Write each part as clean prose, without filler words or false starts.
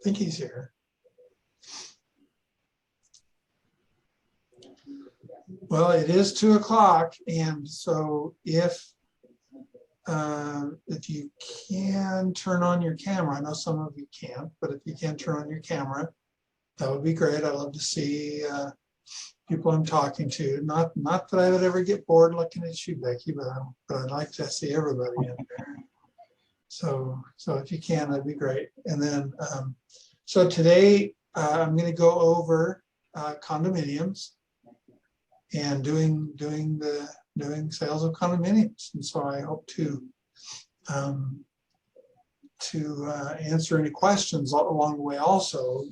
think he's here. Well, it is 2 o'clock, and so if you can turn on your camera, I know some of you can't, but if you can turn on your camera, that would be great. I'd love to see people I'm talking to. Not that I would ever get bored looking at you, Becky, but I'd like to see everybody in there. So if you can, that'd be great. And then, so today I'm going to go over condominiums and doing sales of condominiums. And so I hope to answer any questions along the way also.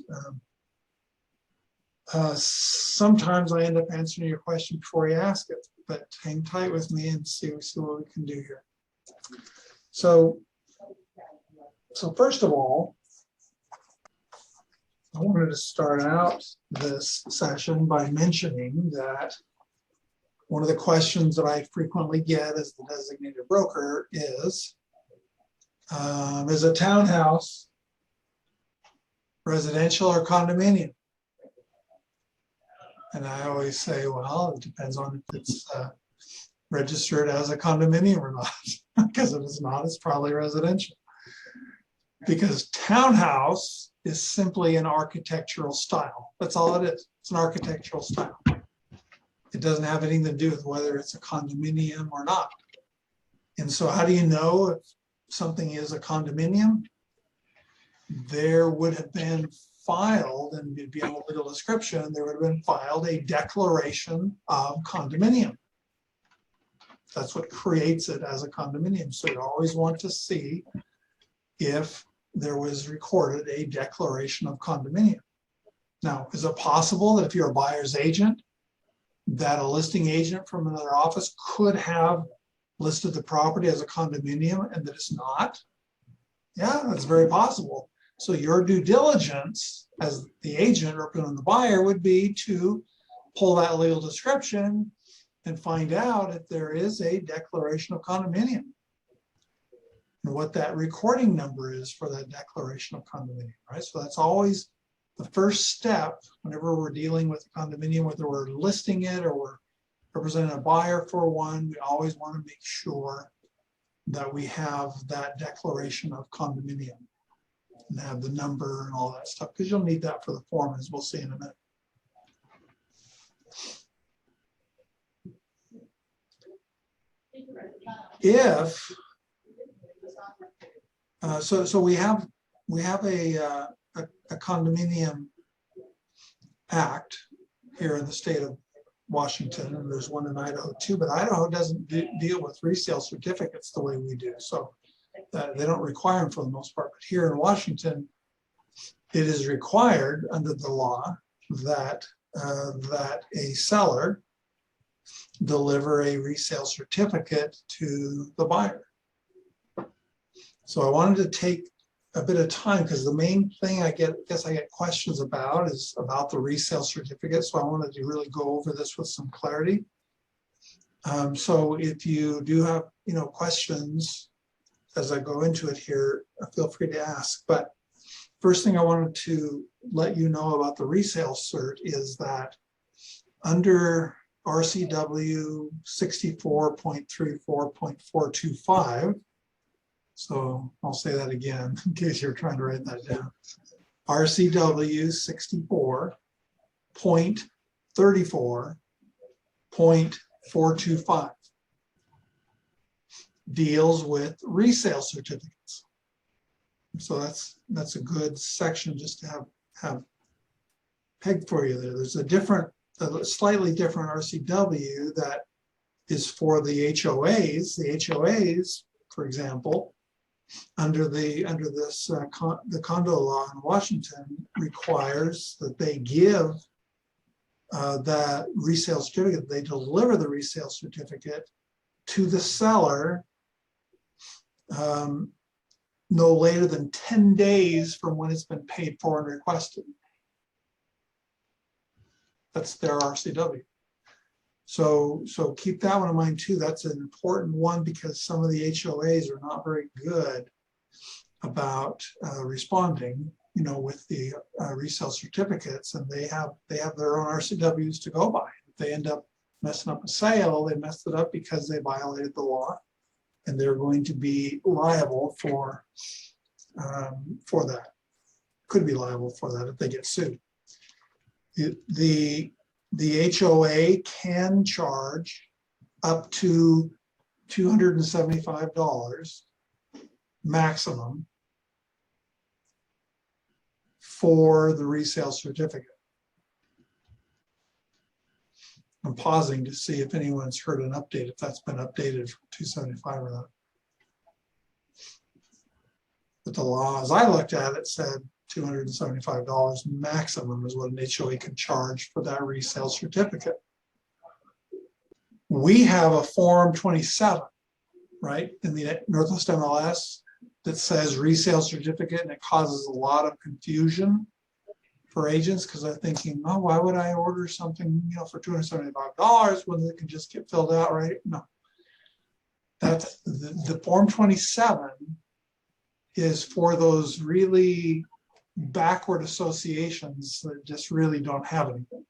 Sometimes I end up answering your question before you ask it, but hang tight with me and see what we can do here. So first of all, I wanted to start out this session by mentioning that one of the questions that I frequently get as the designated broker is a townhouse residential or condominium? And I always say, well, it depends on if it's registered as a condominium or not, because if it's not, it's probably residential. Because townhouse is simply an architectural style. That's all it is. It's an architectural style. It doesn't have anything to do with whether it's a condominium or not. And so how do you know if something is a condominium? There would have been filed, and it'd be on a legal description, there would have been filed a declaration of condominium. That's what creates it as a condominium. So you always want to see if there was recorded a declaration of condominium. Now, is it possible that if you're a buyer's agent, that a listing agent from another office could have listed the property as a condominium and that it's not? Yeah, that's very possible. So your due diligence as the agent representing the buyer would be to pull that legal description and find out if there is a declaration of condominium and what that recording number is for that declaration of condominium, right? So that's always the first step whenever we're dealing with a condominium, whether we're listing it or we're representing a buyer for one. We always want to make sure that we have that declaration of condominium and have the number and all that stuff, because you'll need that for the form, as we'll see in a minute. If so we have a Condominium Act here in the state of Washington, and there's one in Idaho too, but Idaho doesn't deal with resale certificates the way we do, so they don't require them for the most part. But here in Washington, it is required under the law that a seller deliver a resale certificate to the buyer. So I wanted to take a bit of time, because the main thing I get questions about is about the resale certificate. So I wanted to really go over this with some clarity. So if you do have questions as I go into it here, feel free to ask. But first thing I wanted to let you know about the resale cert is that under RCW 64.34.425, so I'll say that again in case you're trying to write that down. RCW 64.34.425 deals with resale certificates. So that's a good section just to have pegged for you there. There's a slightly different RCW that is for the HOAs. The HOAs, for example, under the condo law in Washington requires that they give that resale certificate, they deliver the resale certificate to the seller no later than 10 days from when it's been paid for and requested. That's their RCW. So keep that one in mind too. That's an important one, because some of the HOAs are not very good about responding with the resale certificates, and they have their own RCWs to go by. If they end up messing up a sale, they messed it up because they violated the law, and they're going to be liable for that. Could be liable for that if they get sued. The HOA can charge up to $275 maximum for the resale certificate. I'm pausing to see if anyone's heard an update, if that's been updated from 275 or not. But the law, as I looked at it, said $275 maximum is what an HOA can charge for that resale certificate. We have a Form 27, right, in the Northwest MLS that says resale certificate, and it causes a lot of confusion for agents because they're thinking, oh, why would I order something, for $275 when it can just get filled out, right? No. That's the Form 27 is for those really backward associations that just really don't have anything.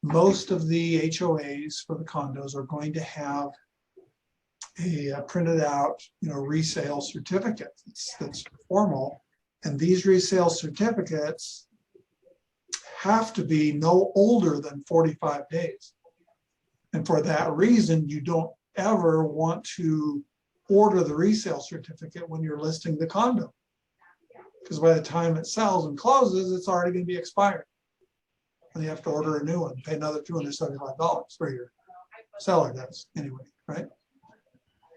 Most of the HOAs for the condos are going to have a printed out, resale certificate that's formal, and these resale certificates have to be no older than 45 days. And for that reason, you don't ever want to order the resale certificate when you're listing the condo, because by the time it sells and closes, it's already going to be expired. And you have to order a new one, pay another $275 for your seller does anyway, right?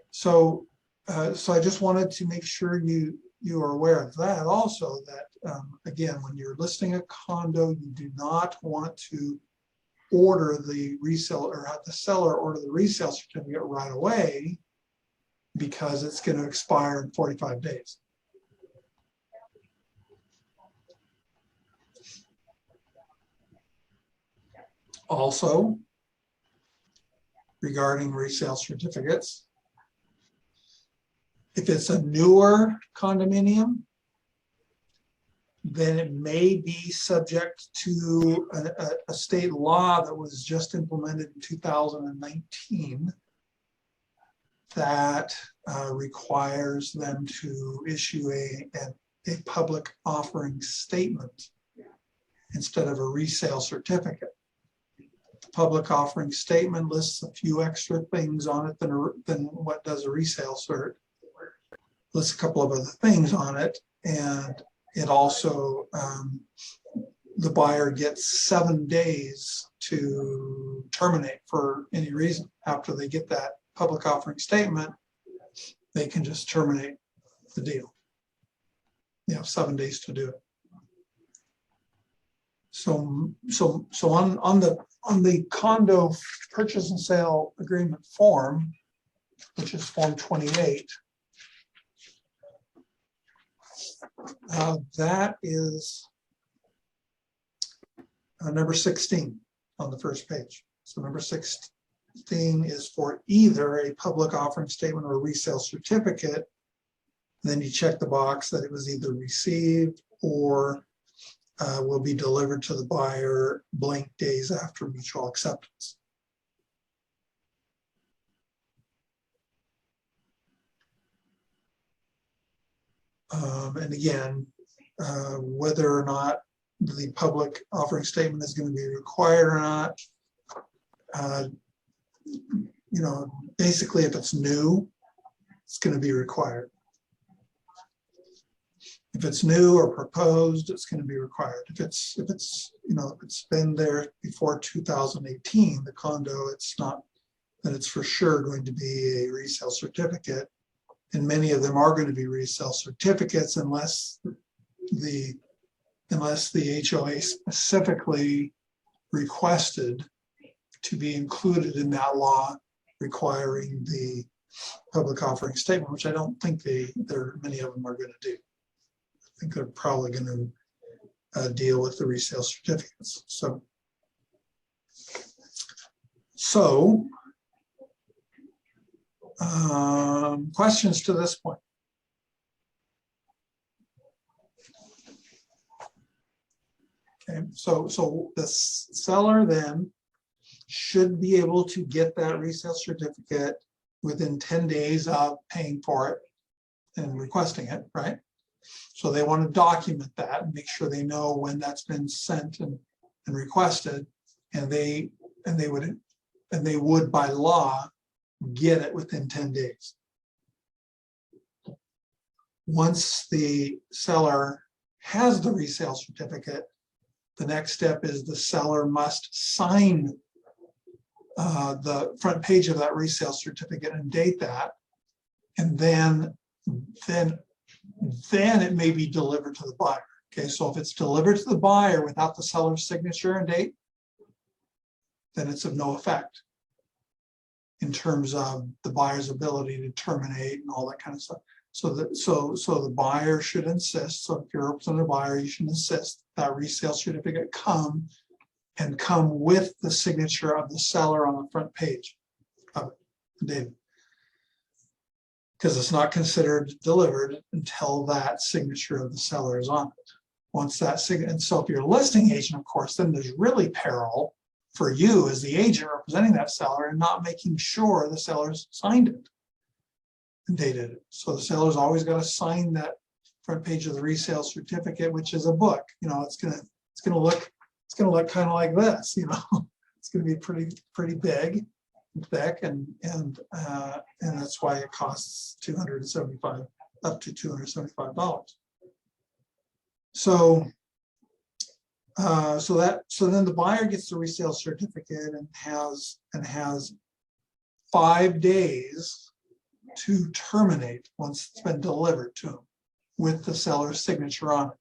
So I just wanted to make sure you are aware of that. Also, that again, when you're listing a condo, you do not want to order the resale or have the seller order the resale certificate right away, because it's going to expire in 45 days. Also, regarding resale certificates, if it's a newer condominium, then it may be subject to a state law that was just implemented in 2019 that requires them to issue a public offering statement instead of a resale certificate. The public offering statement lists a few extra things on it than what does a resale cert. Lists a couple of other things on it, and it also, the buyer gets 7 days to terminate for any reason. After they get that public offering statement, they can just terminate the deal. 7 days to do it. So on the condo purchase and sale agreement form, which is Form 28, that is number 16 on the first page. So number 16 is for either a public offering statement or a resale certificate. Then you check the box that it was either received or will be delivered to the buyer blank days after mutual acceptance. And again, whether or not the public offering statement is going to be required or not, basically if it's new, it's going to be required. If it's new or proposed, it's going to be required. If it's been there before 2018, the condo, it's not, then it's for sure going to be a resale certificate. And many of them are going to be resale certificates unless the HOA specifically requested to be included in that law requiring the public offering statement, which I don't think many of them are going to do. I think they're probably going to deal with the resale certificates. So questions to this point? Okay, so the seller then should be able to get that resale certificate within 10 days of paying for it and requesting it, right? So they want to document that and make sure they know when that's been sent and requested, and they would by law get it within 10 days. Once the seller has the resale certificate, the next step is the seller must sign the front page of that resale certificate and date that, and then it may be delivered to the buyer. Okay, so if it's delivered to the buyer without the seller's signature and date, then it's of no effect in terms of the buyer's ability to terminate and all that kind of stuff. So the buyer should insist. So if you're representing a buyer, you should insist that resale certificate come with the signature of the seller on the front page of it, dated. Because it's not considered delivered until that signature of the seller is on it. Once that signature, and so if you're a listing agent, of course, then there's really peril for you as the agent representing that seller and not making sure the seller's signed it and dated it. So the seller's always got to sign that front page of the resale certificate, which is a book. You know, it's gonna look kind of like this. You know, it's gonna be pretty big and thick, and that's why it costs up to $275. So then the buyer gets the resale certificate and has 5 days to terminate once it's been delivered to him with the seller's signature on it.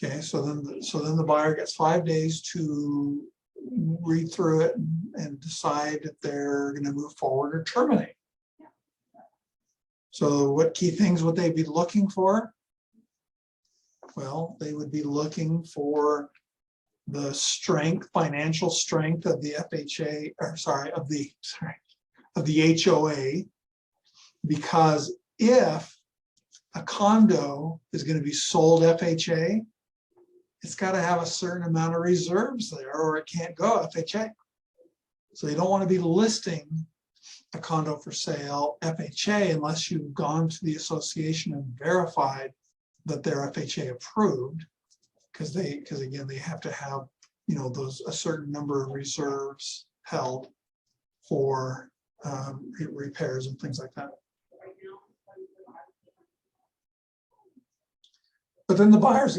Okay, so then the buyer gets 5 days to read through it and decide if they're going to move forward or terminate. So what key things would they be looking for? Well, they would be looking for the financial strength of the FHA, of the HOA, because if a condo is going to be sold FHA, it's got to have a certain amount of reserves there or it can't go FHA. So you don't want to be listing a condo for sale FHA unless you've gone to the association and verified that they're FHA approved, because again, they have to have, you know, a certain number of reserves held for repairs and things like that. But then the buyers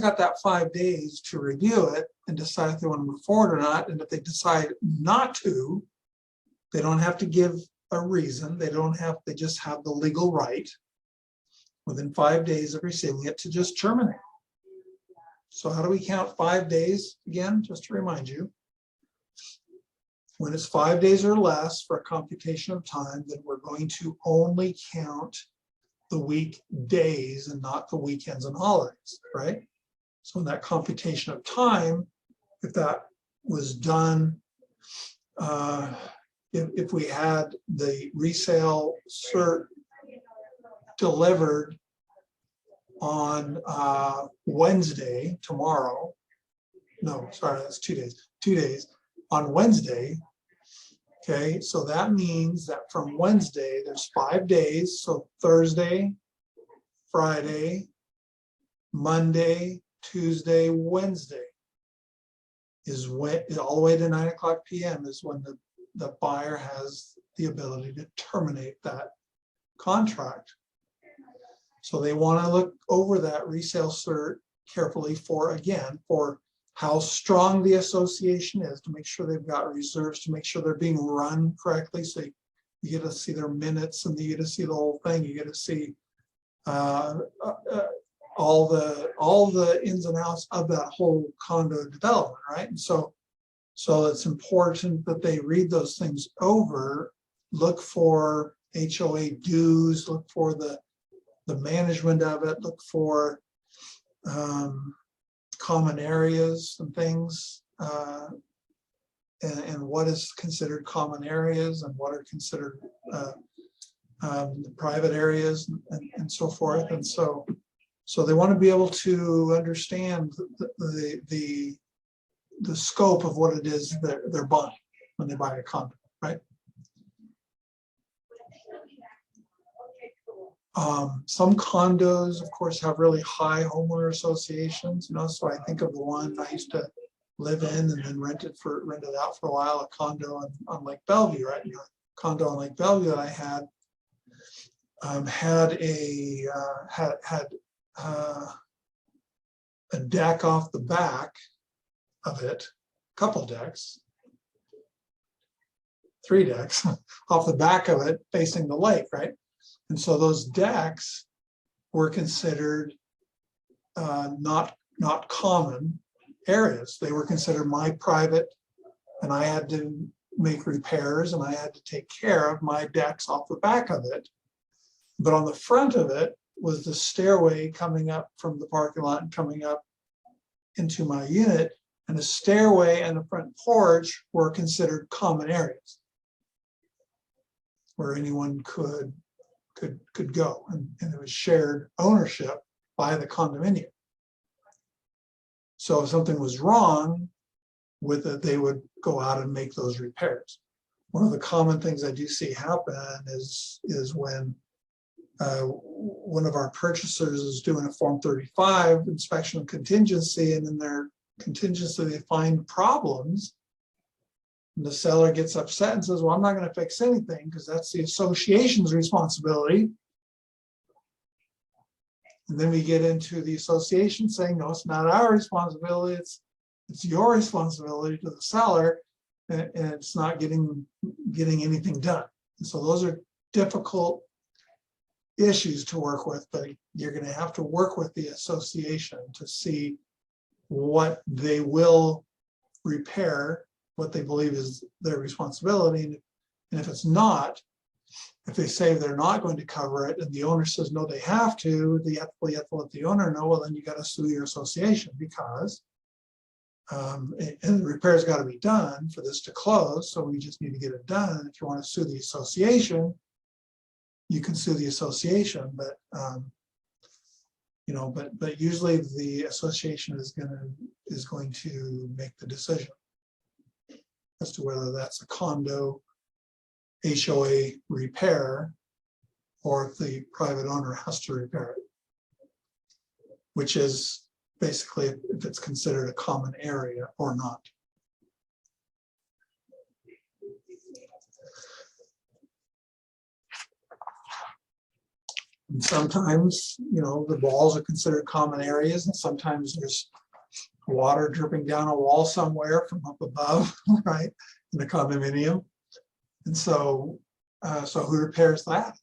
got that 5 days to review it and decide if they want to move forward or not. And if they decide not to, they don't have to give a reason. They just have the legal right within 5 days of receiving it to just terminate. So how do we count 5 days? Again, just to remind you, when it's 5 days or less for a computation of time, then we're going to only count the weekdays and not the weekends and holidays, right? So in that computation of time, if that was done, if we had the resale cert delivered on Wednesday, tomorrow, no, sorry, that's 2 days, 2 days, on Wednesday, okay, so that means that from Wednesday, there's 5 days, so Thursday, Friday, Monday, Tuesday, Wednesday is when, all the way to 9:00 p.m. is when the buyer has the ability to terminate that contract. So they want to look over that resale cert carefully for how strong the association is, to make sure they've got reserves, to make sure they're being run correctly. So you get to see their minutes and you get to see the whole thing. You get to see all the ins and outs of that whole condo development, right? And so it's important that they read those things over, look for HOA dues, look for the management of it, look for common areas and things, and what is considered common areas and what are considered private areas and so forth. And so So they want to be able to understand the scope of what it is that they're buying when they buy a condo, right? Some condos, of course, have really high homeowner associations, you know, so I think of the one I used to live in and then rented out for a while, a condo on Lake Bellevue, right? You know, condo on Lake Bellevue that I had a deck off the back of it, a couple decks, 3 decks off the back of it facing the lake, right? And so those decks were considered not common areas. They were considered my private, and I had to make repairs and I had to take care of my decks off the back of it. But on the front of it was the stairway coming up from the parking lot and coming up into my unit, and the stairway and the front porch were considered common areas where anyone could go, and it was shared ownership by the condominium. So if something was wrong with it, they would go out and make those repairs. One of the common things I do see happen is when one of our purchasers is doing a Form 35 inspection of contingency, and in their contingency they find problems. And the seller gets upset and says, well, I'm not going to fix anything because that's the association's responsibility. And then we get into the association saying, no, it's not our responsibility. It's your responsibility to the seller, and it's not getting anything done. And so those are difficult issues to work with, but you're going to have to work with the association to see what they will repair, what they believe is their responsibility. And if it's not, if they say they're not going to cover it and the owner says no, they have to, you have to let the owner know, well, then you got to sue your association, because and the repair's got to be done for this to close, so we just need to get it done. And if you want to sue the association, you can sue the association, but you know, but usually the association is going to make the decision as to whether that's a condo HOA repair or if the private owner has to repair it, which is basically if it's considered a common area or not. And sometimes, you know, the walls are considered common areas, and sometimes there's water dripping down a wall somewhere from up above, right, in the condominium. And so, so who repairs that?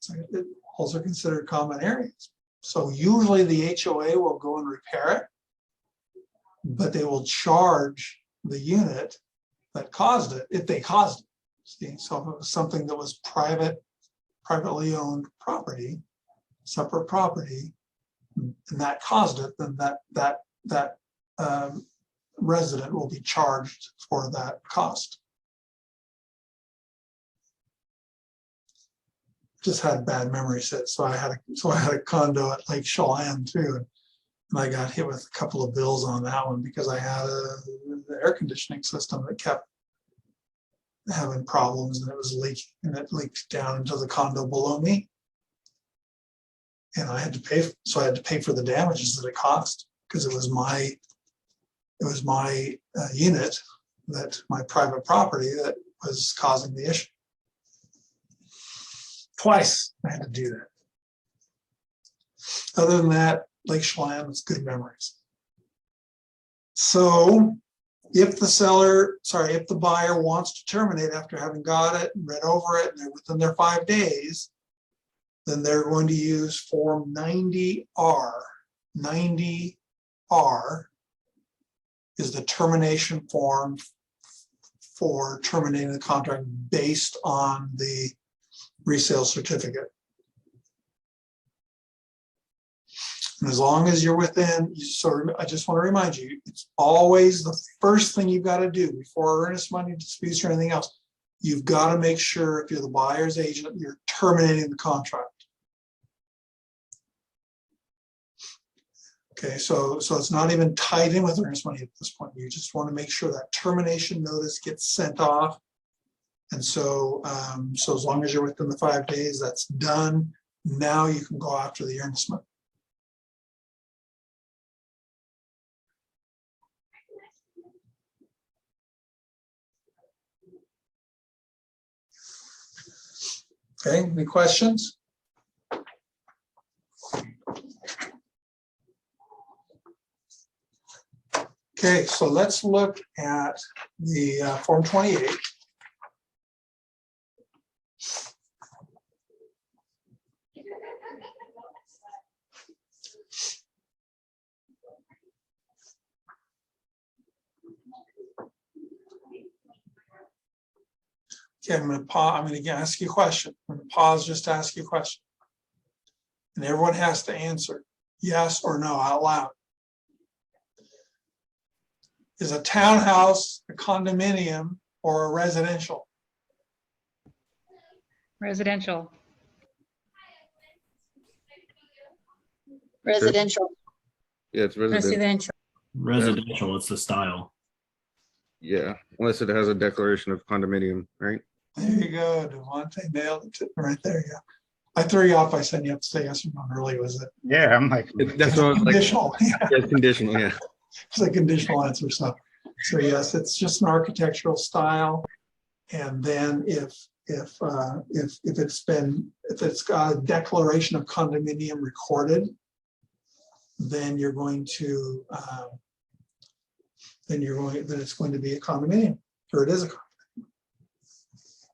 Walls are considered common areas. So usually the HOA will go and repair it, but they will charge the unit that caused it if they caused it. See, so if it was something that was privately owned property, separate property, and that caused it, then that resident will be charged for that cost. Just had bad memory sets, so I had a condo at Lake Chelan too, and I got hit with a couple of bills on that one because I had the air conditioning system that kept having problems, and it was leaking, and it leaked down into the condo below me. And I had to pay, so I had to pay for the damages that it cost, because it was my unit, that my private property, that was causing the issue. Twice I had to do that. Other than that, Lake Chelan was good memories. So if the buyer wants to terminate after having got it and read over it and they're within their 5 days, then they're going to use Form 90R. 90R is the termination form for terminating the contract based on the resale certificate. And as long as you're within, so I just want to remind you, it's always the first thing you've got to do before earnest money disputes or anything else. You've got to make sure, if you're the buyer's agent, you're terminating the contract. Okay, so it's not even tied in with earnest money at this point. You just want to make sure that termination notice gets sent off. And so, so as long as you're within the 5 days, that's done. Now you can go after the earnest money. Okay, any questions? Okay, so let's look at the Form 28. Okay, I'm going to pause. I'm going to ask you a question. I'm going to pause just to ask you a question. And everyone has to answer yes or no out loud. Is a townhouse a condominium or a residential? Residential. Residential. Yeah, it's residential. Residential, it's the style. Yeah, unless it has a declaration of condominium, right? There you go, Devontae nailed it right there. Yeah, I threw you off by saying you have to say yes or no early. Was it? Yeah, I'm like, That's what I was like. Conditional. Yeah, Yeah, it's conditional. Yeah. it's a conditional answer. So yes, it's just an architectural style. And then if it's got a declaration of condominium recorded, then you're going to then it's going to be a condominium, or it is a condominium.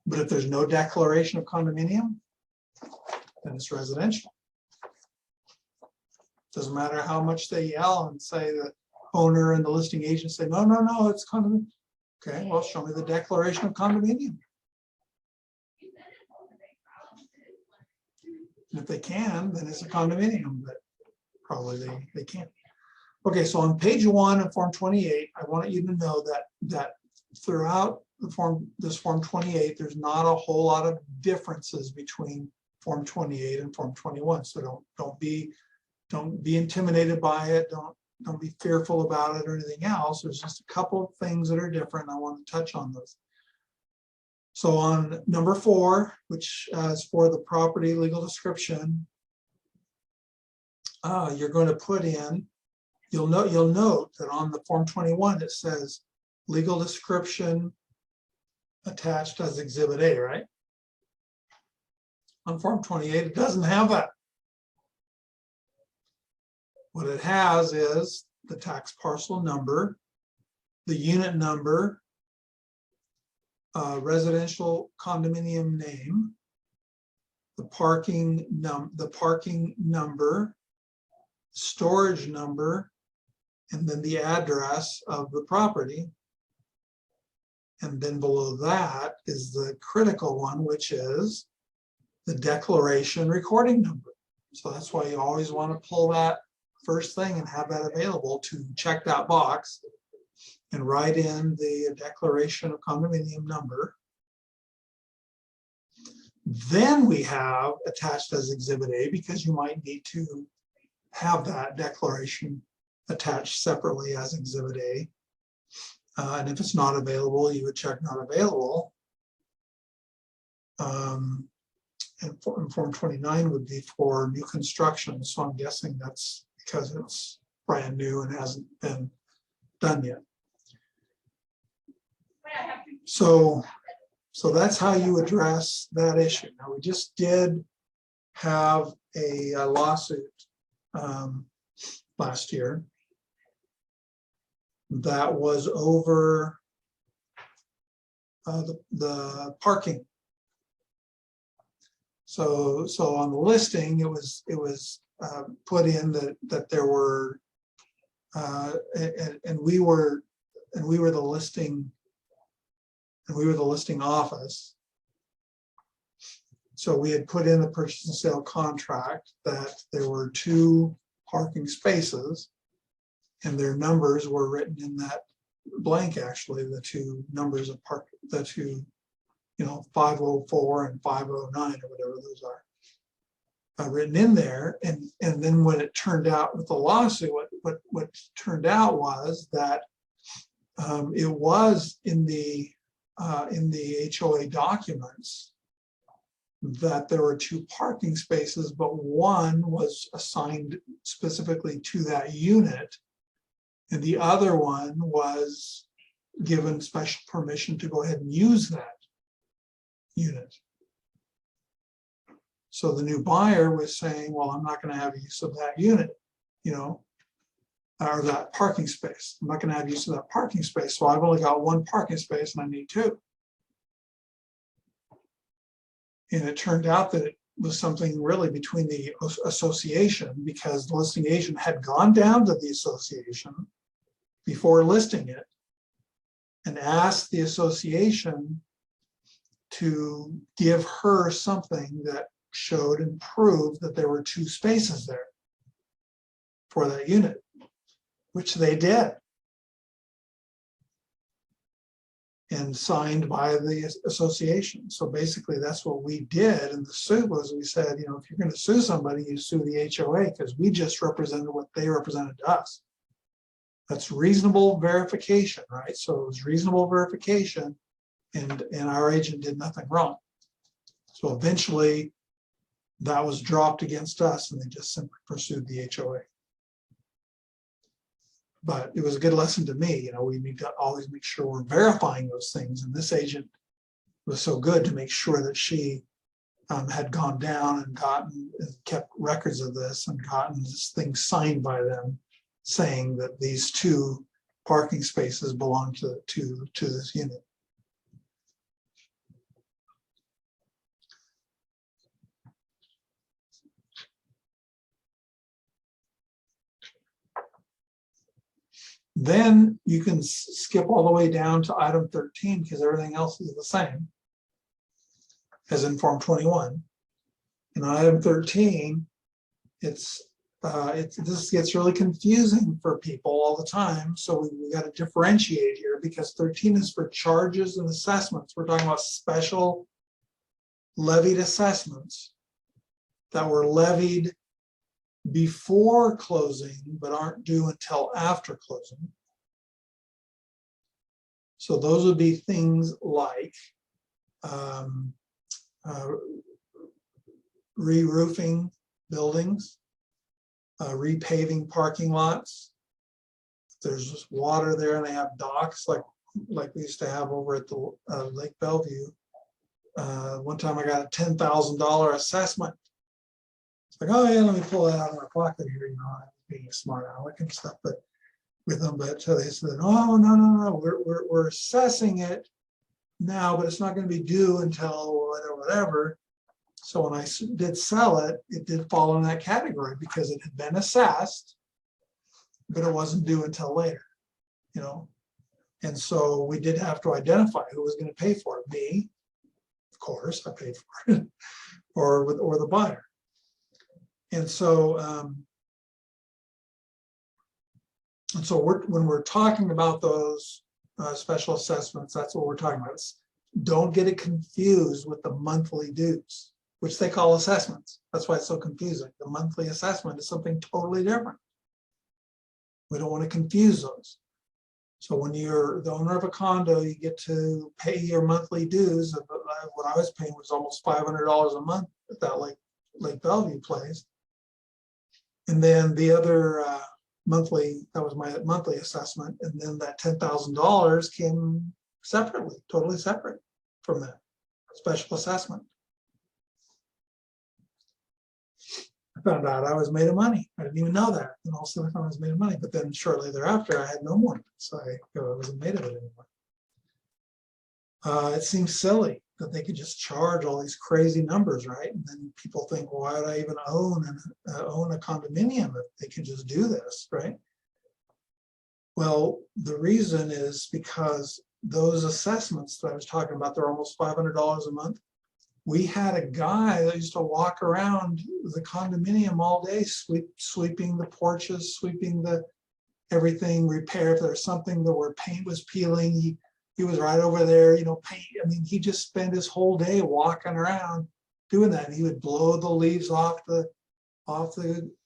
But if there's no declaration of condominium, then it's residential. Doesn't matter how much they yell and say the owner and the listing agent say, no, it's condominium. Okay, well, show me the declaration of condominium. And if they can, then it's a condominium, but probably they can't. Okay, so on page 1 of Form 28, I want you to know that throughout this Form 28, there's not a whole lot of differences between Form 28 and Form 21. So don't be intimidated by it. Don't be fearful about it or anything else. There's just a couple of things that are different. I want to touch on those. So on number 4, which is for the property legal description, you're going to put in, you'll note that on the Form 21, it says legal description attached as Exhibit A, right? On Form 28, it doesn't have that. What it has is the tax parcel number, the unit number, residential condominium name, the parking number, storage number, and then the address of the property. And then below that is the critical one, which is the declaration recording number. So that's why you always want to pull that first thing and have that available to check that box and write in the declaration of condominium number. Then we have attached as Exhibit A, because you might need to have that declaration attached separately as Exhibit A. And if it's not available, you would check not available. And Form 29 would be for new construction. So I'm guessing that's because it's brand new and hasn't been done yet. So that's how you address that issue. Now, we just did have a lawsuit last year that was over the parking. So on the listing, it was put in that there were and we were the listing. And we were the listing office. So we had put in the purchase and sale contract that there were 2 parking spaces, and their numbers were written in that blank, actually, the 2 numbers of park, the 2, 504 and 509 or whatever those are. written in there, and then when it turned out with the lawsuit, what turned out was that it was in the HOA documents that there were 2 parking spaces, but one was assigned specifically to that unit, and the other one was given special permission to go ahead and use that unit. So the new buyer was saying, well, I'm not going to have use of that unit, you know, or that parking space. I'm not going to have use of that parking space. So I've only got 1 parking space and I need 2. And it turned out that it was something really between the association, because the listing agent had gone down to the association before listing it and asked the association to give her something that showed and proved that there were 2 spaces there for that unit, which they did, and signed by the association. So basically that's what we did in the suit. Was we said, you know, if you're going to sue somebody, you sue the HOA, because we just represented what they represented to us. That's reasonable verification, right? So it was reasonable verification, and our agent did nothing wrong. So eventually that was dropped against us, and they just simply pursued the HOA. But it was a good lesson to me. You know, we need to always make sure we're verifying those things. And this agent was so good to make sure that she had gone down and kept records of this and gotten this thing signed by them, saying that these 2 parking spaces belong to this unit. Then you can skip all the way down to item 13, because everything else is the same as in Form 21. And on item 13, this gets really confusing for people all the time. So we got to differentiate here, because 13 is for charges and assessments. We're talking about special levied assessments that were levied before closing but aren't due until after closing. So those would be things like re-roofing buildings, repaving parking lots. If there's just water there and they have docks like we used to have over at the Lake Bellevue. One time I got a $10,000 assessment. It's like, oh yeah, let me pull that out of my pocket here, you know, I'm being a smart aleck and stuff, but with them, but they said, oh no, we're assessing it now, but it's not going to be due until whatever. So when I did sell it, it did fall in that category because it had been assessed, but it wasn't due until later, you know. And so we did have to identify who was going to pay for it. Me, of course, I paid for it, or the buyer. And so, when we're talking about those special assessments, that's what we're talking about. Don't get it confused with the monthly dues, which they call assessments. That's why it's so confusing. The monthly assessment is something totally different. We don't want to confuse those. So when you're the owner of a condo, you get to pay your monthly dues. What I was paying was almost $500 a month at that Lake Bellevue place. And then the other that was my monthly assessment. And then that $10,000 came separately, totally separate from that special assessment. I found out I was made of money. I didn't even know that. And all of a sudden I found I was made of money. But then shortly thereafter, I had no more. So I wasn't made of it anymore. It seems silly that they could just charge all these crazy numbers, right? And then people think, well, why would I even own a condominium if they can just do this, right? Well, the reason is because those assessments that I was talking about, they're almost $500 a month. We had a guy that used to walk around the condominium all day, sweeping the porches, sweeping the everything, repair. If there's something where paint was peeling, he was right over there, you know, paint. I mean, he just spent his whole day walking around doing that. And he would blow the leaves off the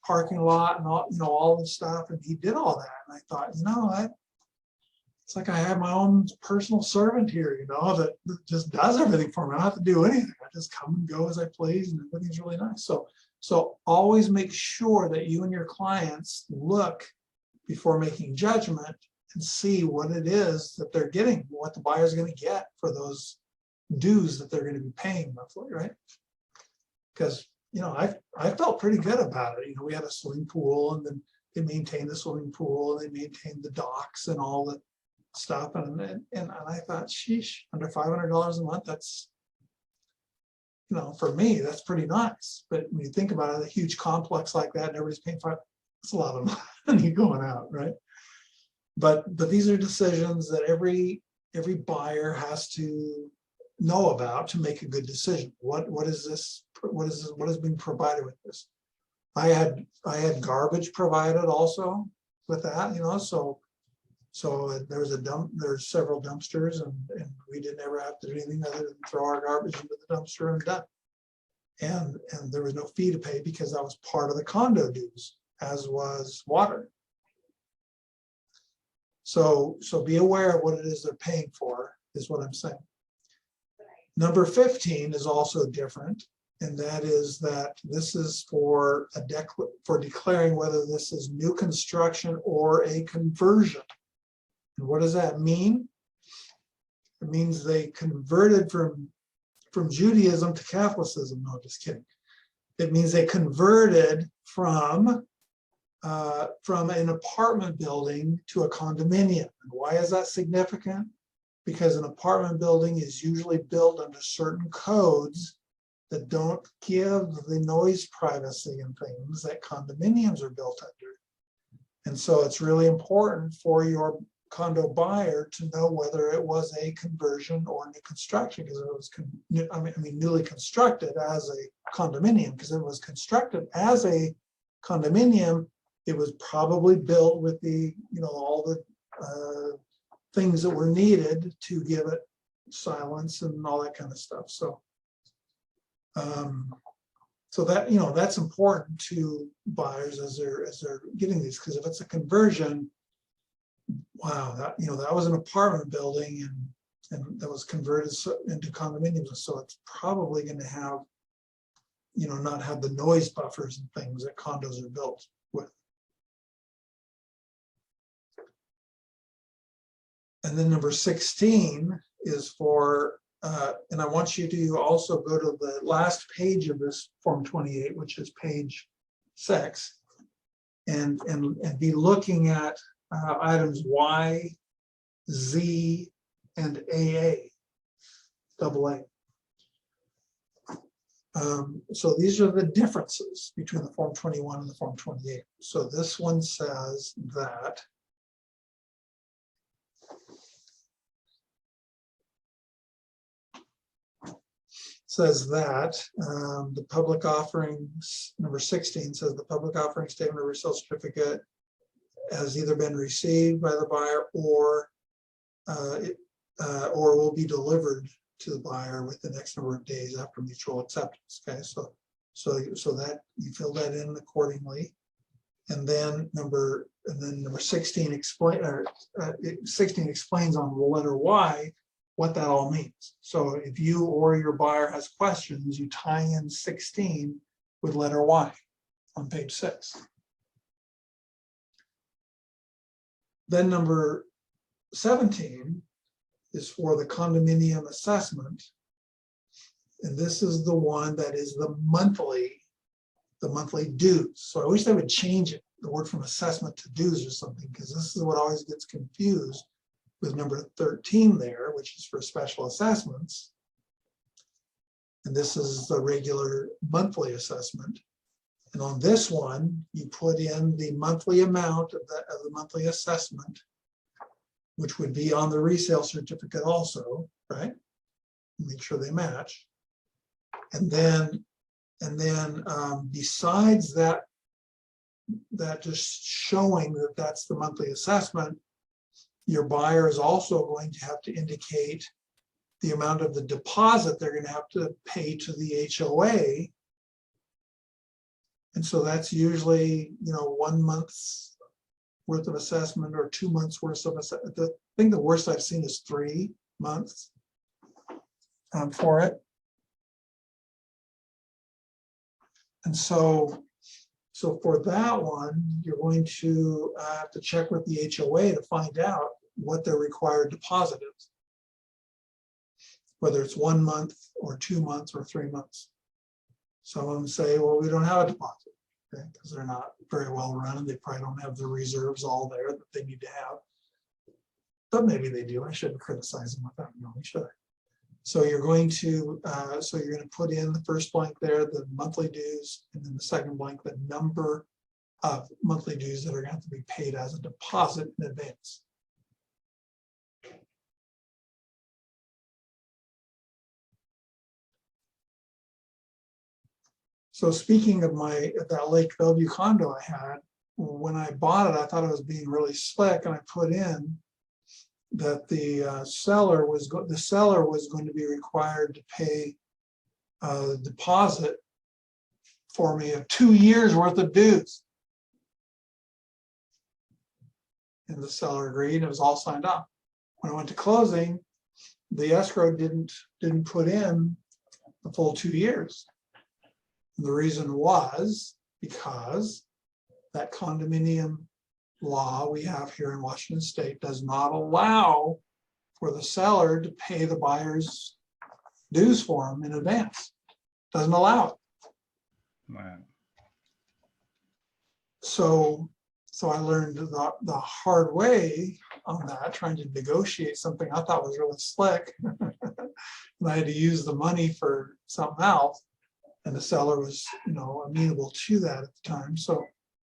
parking lot and all, all the stuff. And he did all that. And I thought, it's like I have my own personal servant here, that just does everything for me. I don't have to do anything. I just come and go as I please, and everything's really nice. So always make sure that you and your clients look before making judgment and see what it is that they're getting, what the buyer's going to get for those dues that they're going to be paying monthly, right? Because I felt pretty good about it. We had a swimming pool, and then they maintained the swimming pool, and they maintained the docks and all the stuff. And I thought, sheesh, under $500 a month, that's, for me, that's pretty nice. But when you think about it, a huge complex like that, and everybody's paying it's a lot of money going out, right? But these are decisions that every buyer has to know about to make a good decision. What is being provided with this? I had garbage provided also with that, so there's several dumpsters, and we didn't ever have to do anything other than throw our garbage into the dumpster and done. And there was no fee to pay because that was part of the condo dues, as was water. So be aware of what it is they're paying for, is what I'm saying. Number 15 is also different, and that is that this is for declaring whether this is new construction or a conversion. And what does that mean? It means they converted from Judaism to Catholicism. No, just kidding. It means they converted from an apartment building to a condominium. And why is that significant? Because an apartment building is usually built under certain codes that don't give the noise privacy and things that condominiums are built under. And so it's really important for your condo buyer to know whether it was a conversion or new construction, because it was newly constructed as a condominium. Because it was constructed as a condominium, it was probably built with the all the things that were needed to give it silence and all that kind of stuff. So that that's important to buyers as they're getting these, because if it's a conversion, wow, that was an apartment building and that was converted into condominiums, so it's probably going to have not have the noise buffers and things that condos are built with. And then number 16 is for and I want you to also go to the last page of this Form 28, which is page 6, and be looking at items Y, Z, and AA, AA. So these are the differences between the Form 21 and the Form 28. So this one says that the public offerings, number 16 says the public offering statement or resale certificate has either been received by the buyer or will be delivered to the buyer within X number of days after mutual acceptance. Okay, so that you fill that in accordingly, and then number 16 explains on the letter Y what that all means. So if you or your buyer has questions, you tie in 16 with letter Y on page 6. Then number 17 is for the condominium assessment. And this is the one that is the monthly dues. So I wish they would change it, the word from assessment to dues or something, because this is what always gets confused with number 13 there, which is for special assessments. And this is the regular monthly assessment. And on this one, you put in the monthly amount of the monthly assessment, which would be on the resale certificate also, right? Make sure they match. And then besides that just showing that that's the monthly assessment, your buyer is also going to have to indicate the amount of the deposit they're going to have to pay to the HOA. And so that's usually, 1 month's worth of assessment or 2 months worth of assessment. I think the worst I've seen is 3 months for it. And so for that one, you're going to have to check with the HOA to find out what their required deposit is, whether it's 1 month or 2 months or 3 months. Some of them say, well, we don't have a deposit, okay, because they're not very well run and they probably don't have the reserves all there that they need to have. But maybe they do. I shouldn't criticize them without knowing, should I? So you're going to put in the first blank there, the monthly dues, and then the second blank, the number of monthly dues that are going to have to be paid as a deposit in advance. So speaking of that Lake Bellevue condo I had, when I bought it, I thought I was being really slick, and I put in that the seller was going to be required to pay a deposit for me of 2 years worth of dues. And the seller agreed. It was all signed off. When I went to closing, the escrow didn't put in the full 2 years. And the reason was because that condominium law we have here in Washington State does not allow for the seller to pay the buyer's dues for them in advance. Doesn't allow it. Wow. So I learned the hard way on that, trying to negotiate something I thought was really slick. And I had to use the money for something else. And the seller was, amenable to that at the time. So,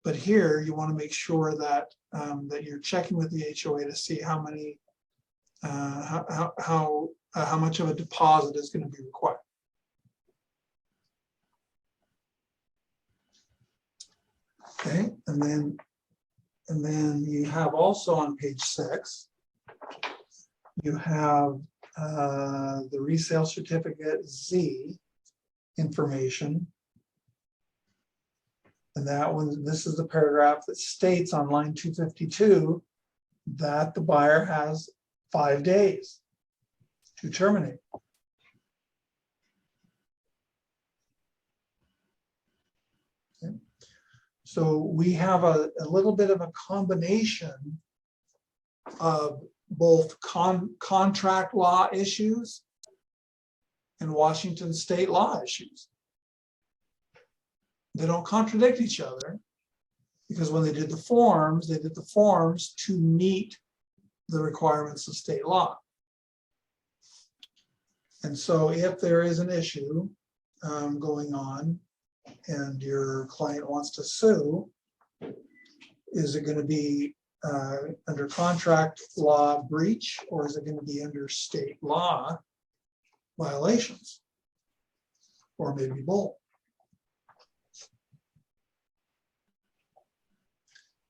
but here you want to make sure that that you're checking with the HOA to see how many, how much of a deposit is going to be required. Okay, and then you have also on page 6, you have the resale certificate Z information. And that one, this is the paragraph that states on line 252 that the buyer has 5 days to terminate. Okay. So we have a little bit of a combination of both contract law issues and Washington state law issues. They don't contradict each other, because when they did the forms to meet the requirements of state law. And so if there is an issue going on and your client wants to sue, is it going to be under contract law breach, or is it going to be under state law violations, or maybe both?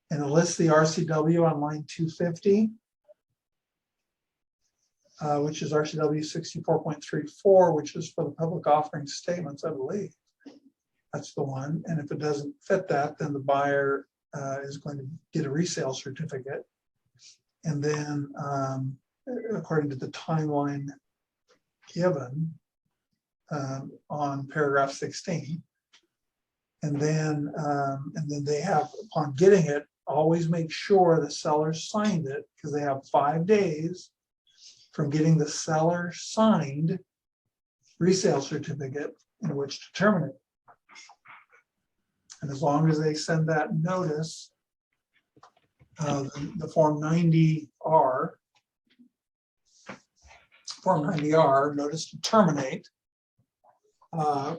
And it lists the RCW on line 250, which is RCW 64.34, which is for the public offering statements, I believe. That's the one. And if it doesn't fit that, then the buyer is going to get a resale certificate. And then according to the timeline given on paragraph 16, and then they have, upon getting it, always make sure the seller signed it, because they have 5 days from getting the seller signed resale certificate in which to terminate. And as long as they send that notice, the Form 90R, notice to terminate,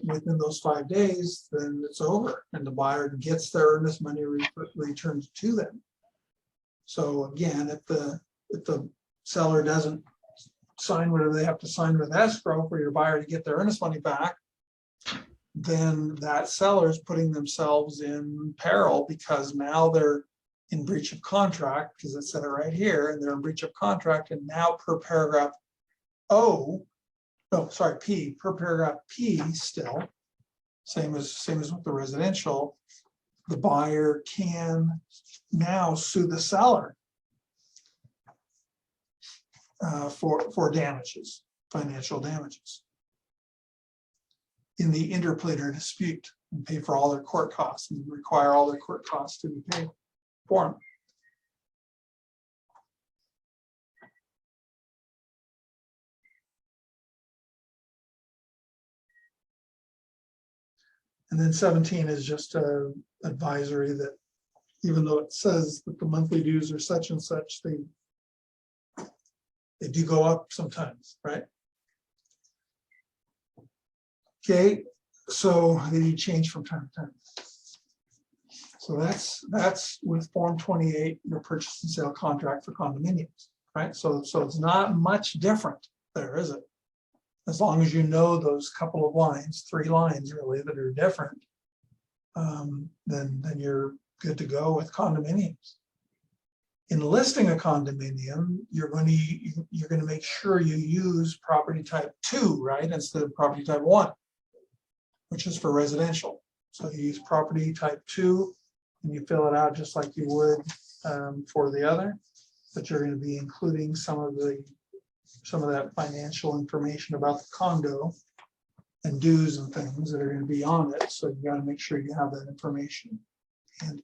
within those 5 days, then it's over, and the buyer gets their earnest money returned to them. So again, if the seller doesn't sign whatever they have to sign with escrow for your buyer to get their earnest money back, then that seller is putting themselves in peril, because now they're in breach of contract, because it said it right here, and they're in breach of contract. And now per paragraph O, oh, sorry, P, per paragraph P still, same as with the residential, the buyer can now sue the seller for damages, financial damages in the interpleader dispute, and pay for all their court costs and require all their court costs to be paid for them. And then 17 is just a advisory that even though it says that the monthly dues are such and such, they do go up sometimes, right? Okay, so they do change from time to time. So that's with Form 28, your purchase and sale contract for condominiums, right? So it's not much different there, is it? As long as you know those couple of lines, 3 lines really that are different, then you're good to go with condominiums. In listing a condominium, you're going to make sure you use property type 2, right, instead of property type 1, which is for residential. So you use property type 2, and you fill it out just like you would for the other, but you're going to be including some of that financial information about the condo and dues and things that are going to be on it. So you got to make sure you have that information. And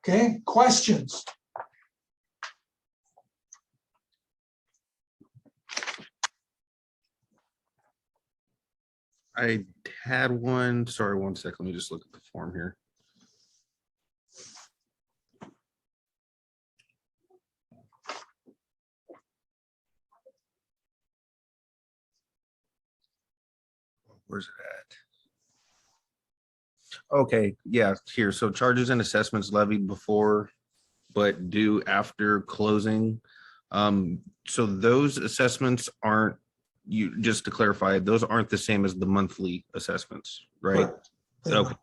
okay, questions? I had one, sorry, one sec, let me just look at the form here. Where's it at? Okay, yeah, here, so charges and assessments levied before but due after closing. So those assessments aren't, you, just to clarify, those aren't the same as the monthly assessments, right? Correct. Okay,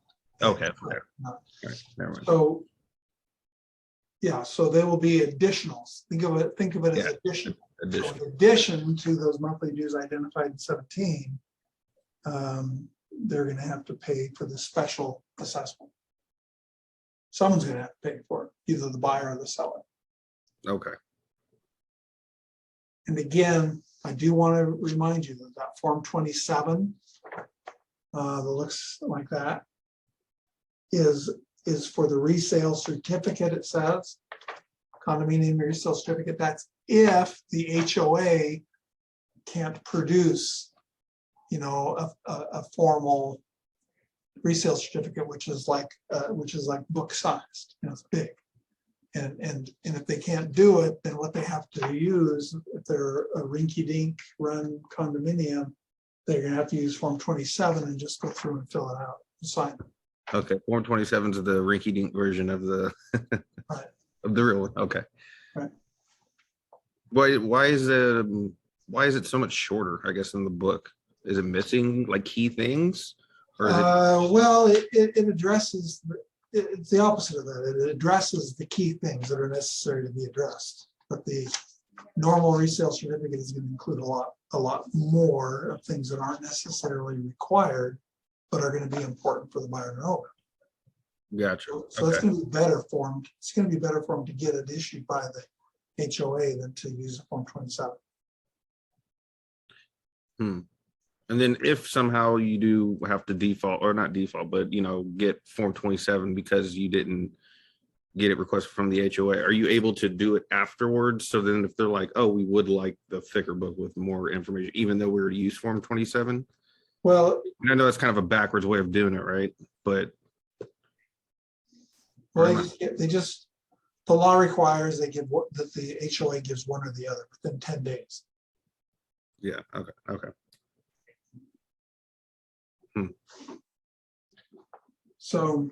okay, Correct. right, never mind. So yeah, so they will be additionals. Think of it as Yeah, addition. So addition. in addition to those monthly dues identified in 17, they're going to have to pay for the special assessment. Someone's going to have to pay for it, either the buyer or the seller. Okay, And again, I do want to remind you that that Form 27 that looks like that is for the resale certificate. It says condominium resale certificate. That's if the HOA can't produce, a formal resale certificate, which is like book sized. It's big. And if they can't do it, then what they have to use, if they're a rinky-dink run condominium, they're gonna have to use Form 27 and just go through and fill it out and sign it. okay, Form 27 is the rinky-dink version of the Right. of the real one. Okay. Right. Why is it so much shorter, I guess, in the book? Is it missing like key things? Or is it Well, it addresses, it's the opposite of that. It addresses the key things that are necessary to be addressed. But the normal resale certificate is going to include a lot more of things that aren't necessarily required, but are going to be important for the buyer to know. gotcha? So it's Okay. going to be better formed. It's going to be better formed to get it issued by the HOA than to use a Form 27. And then if somehow you do have to default, or not default, but get Form 27 because you didn't get it requested from the HOA, are you able to do it afterwards? So then if they're like, oh, we would like the thicker book with more information, even though we were to use Form 27? Well, And I know that's kind of a backwards way of doing it, right? But the law requires that the HOA gives one or the other within 10 days. yeah, okay. So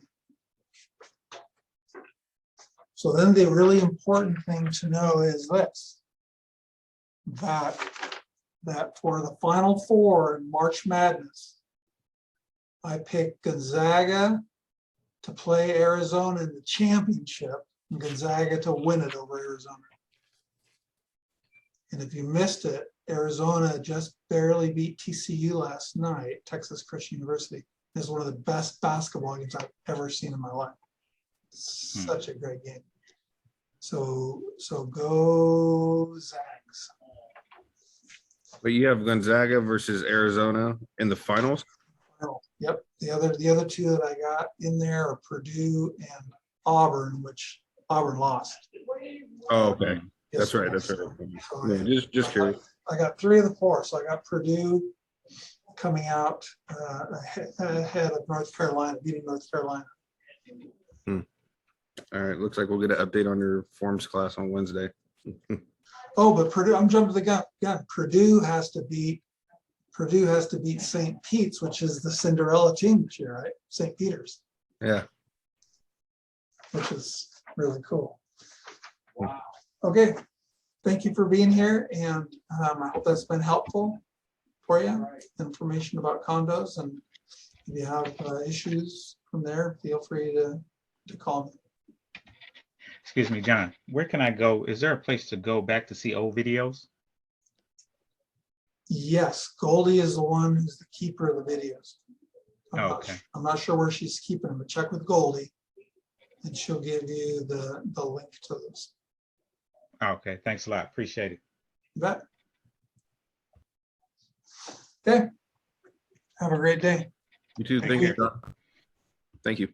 then the really important thing to know is this, that for the Final Four in March Madness, I picked Gonzaga to play Arizona in the championship and Gonzaga to win it over Arizona. And if you missed it, Arizona just barely beat TCU last night, Texas Christian University. It's one of the best basketball games I've ever seen in my life. Such a great game. So go Zags. But you have Gonzaga versus Arizona in the finals. Yep. The other two that I got in there are Purdue and Auburn, which Auburn lost. Oh, okay. That's yesterday. right. That's right. So Yeah, just curious. I got 3 of the 4. So I got Purdue coming out ahead of North Carolina, beating North Carolina. All right. Looks like we'll get an update on your forms class on Wednesday. Oh, but Purdue, I'm jumping the gun. Purdue has to beat St. Pete's, which is the Cinderella team this year, right? St. Peter's, Yeah. which is really cool. Wow. Okay. Thank you for being here. And I hope that's been helpful for you. Information about condos. And if you have issues from there, feel free to call me. Excuse me, John, where can I go? Is there a place to go back to see old videos? Yes, Goldie is the one who's the keeper of the videos. Okay. I'm not sure where she's keeping them, but check with Goldie and she'll give you the link to those. Okay, thanks a lot. Appreciate it. You bet. Okay. Have a great day. You too. Thank Thank you. you. Thank you.